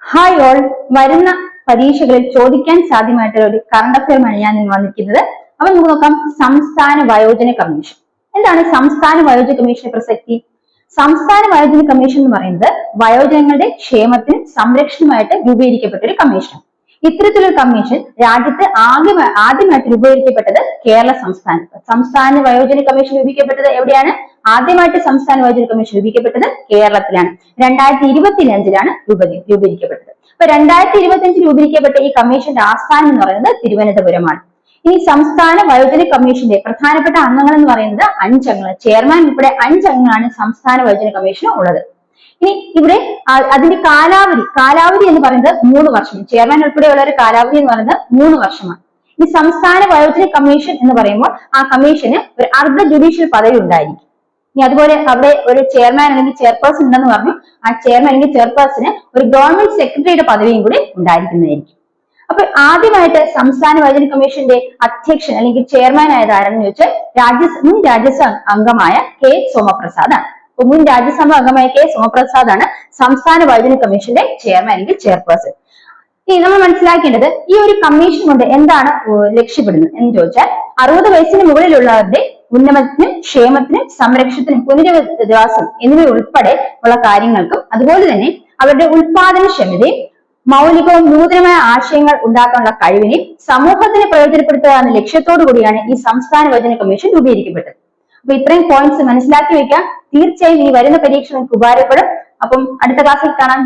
Hi all, വരുന്ന പരീക്ഷകളിൽ ചോദിക്കാൻ സാധ്യമായിട്ടുള്ള ഒരു കറണ്ട് അഫയറുമാണ് ഞാൻ ഇന്ന് വന്നിരിക്കുന്നത്. അപ്പൊ നമുക്ക് നോക്കാം, സംസ്ഥാന വയോജന കമ്മീഷൻ. എന്താണ് സംസ്ഥാന വയോജന കമ്മീഷന്റെ പ്രസക്തി? സംസ്ഥാന വയോജന കമ്മീഷൻ എന്ന് പറയുന്നത് വയോജനങ്ങളുടെ ക്ഷേമത്തിനും സംരക്ഷണമായിട്ട് രൂപീകരിക്കപ്പെട്ട ഒരു കമ്മീഷൻ. ഇത്തരത്തിലൊരു കമ്മീഷൻ രാജ്യത്ത് ആദ്യമായിട്ട് രൂപീകരിക്കപ്പെട്ടത് കേരള സംസ്ഥാനത്ത്. സംസ്ഥാന വയോജന കമ്മീഷൻ രൂപീകരിക്കപ്പെട്ടത് എവിടെയാണ്? ആദ്യമായിട്ട് സംസ്ഥാന വയോജന കമ്മീഷൻ രൂപീകരിക്കപ്പെട്ടത് കേരളത്തിലാണ്. 2025 രൂപീകരിക്കപ്പെട്ടത്. അപ്പൊ 2025 രൂപീകരിക്കപ്പെട്ട ഈ കമ്മീഷന്റെ ആസ്ഥാനം എന്ന് പറയുന്നത് തിരുവനന്തപുരമാണ്. ഇനി സംസ്ഥാന വയോജന കമ്മീഷന്റെ പ്രധാനപ്പെട്ട അംഗങ്ങൾ എന്ന് പറയുന്നത് 5 അംഗങ്ങൾ, ചെയർമാൻ ഉൾപ്പെടെ 5 അംഗങ്ങളാണ് സംസ്ഥാന വയോജന കമ്മീഷന് ഉള്ളത്. ഇനി ഇവിടെ അതിന്റെ കാലാവധി എന്ന് പറയുന്നത് 3 വർഷം. ചെയർമാൻ ഉൾപ്പെടെയുള്ള ഒരു കാലാവധി എന്ന് പറയുന്നത് 3 വർഷമാണ്. ഈ സംസ്ഥാന വയോജന കമ്മീഷൻ എന്ന് പറയുമ്പോൾ ആ കമ്മീഷന് ഒരു അർദ്ധ ജുഡീഷ്യൽ പദവി ഉണ്ടായിരിക്കും. ഇനി അതുപോലെ അവിടെ ഒരു ചെയർമാൻ അല്ലെങ്കിൽ ചെയർപേഴ്സൺ ഉണ്ടെന്ന് പറഞ്ഞു. ആ ചെയർമാൻ അല്ലെങ്കിൽ ചെയർപേഴ്സന് ഒരു ഗവൺമെന്റ് സെക്രട്ടറിയുടെ പദവിയും കൂടി ഉണ്ടായിരിക്കുന്നതായിരിക്കും. അപ്പൊ ആദ്യമായിട്ട് സംസ്ഥാന വയോജന കമ്മീഷന്റെ അധ്യക്ഷൻ അല്ലെങ്കിൽ ചെയർമാൻ ആയത് ആരെന്ന് ചോദിച്ചാൽ മുൻ രാജ്യസഭ അംഗമായ കെ സോമപ്രസാദ് ആണ്. മുൻ രാജ്യസഭ അംഗമായ കെ സോമപ്രസാദ് ആണ് സംസ്ഥാന വയോജന കമ്മീഷന്റെ ചെയർമാൻ അല്ലെങ്കിൽ ചെയർപേഴ്സൺ. ഇനി നമ്മൾ മനസ്സിലാക്കേണ്ടത് ഈ ഒരു കമ്മീഷൻ കൊണ്ട് എന്താണ് ലക്ഷ്യപ്പെടുന്നത് എന്ന് ചോദിച്ചാൽ 60 വയസ്സിന് മുകളിലുള്ളവരുടെ ഉന്നമനത്തിനും ക്ഷേമത്തിനും സംരക്ഷണത്തിനും പുനരധിവാസം എന്നിവ ഉൾപ്പെടെ ഉള്ള കാര്യങ്ങൾക്കും അതുപോലെ തന്നെ അവരുടെ ഉൽപാദനക്ഷമതയും മൗലികവും നൂതനമായ ആശയങ്ങൾ ഉണ്ടാക്കാനുള്ള കഴിവിനെയും സമൂഹത്തിന് പ്രയോജനപ്പെടുത്തുക എന്ന ലക്ഷ്യത്തോടു കൂടിയാണ് ഈ സംസ്ഥാന വയോജന കമ്മീഷൻ രൂപീകരിക്കപ്പെട്ടത്. അപ്പൊ ഇത്രയും പോയിന്റ്സ് മനസ്സിലാക്കി വെക്കാം. തീർച്ചയായും ഈ വരുന്ന പരീക്ഷ നിങ്ങൾക്ക് ഉപകാരപ്പെടും. അപ്പം അടുത്ത ക്ലാസ്സിൽ കാണാം.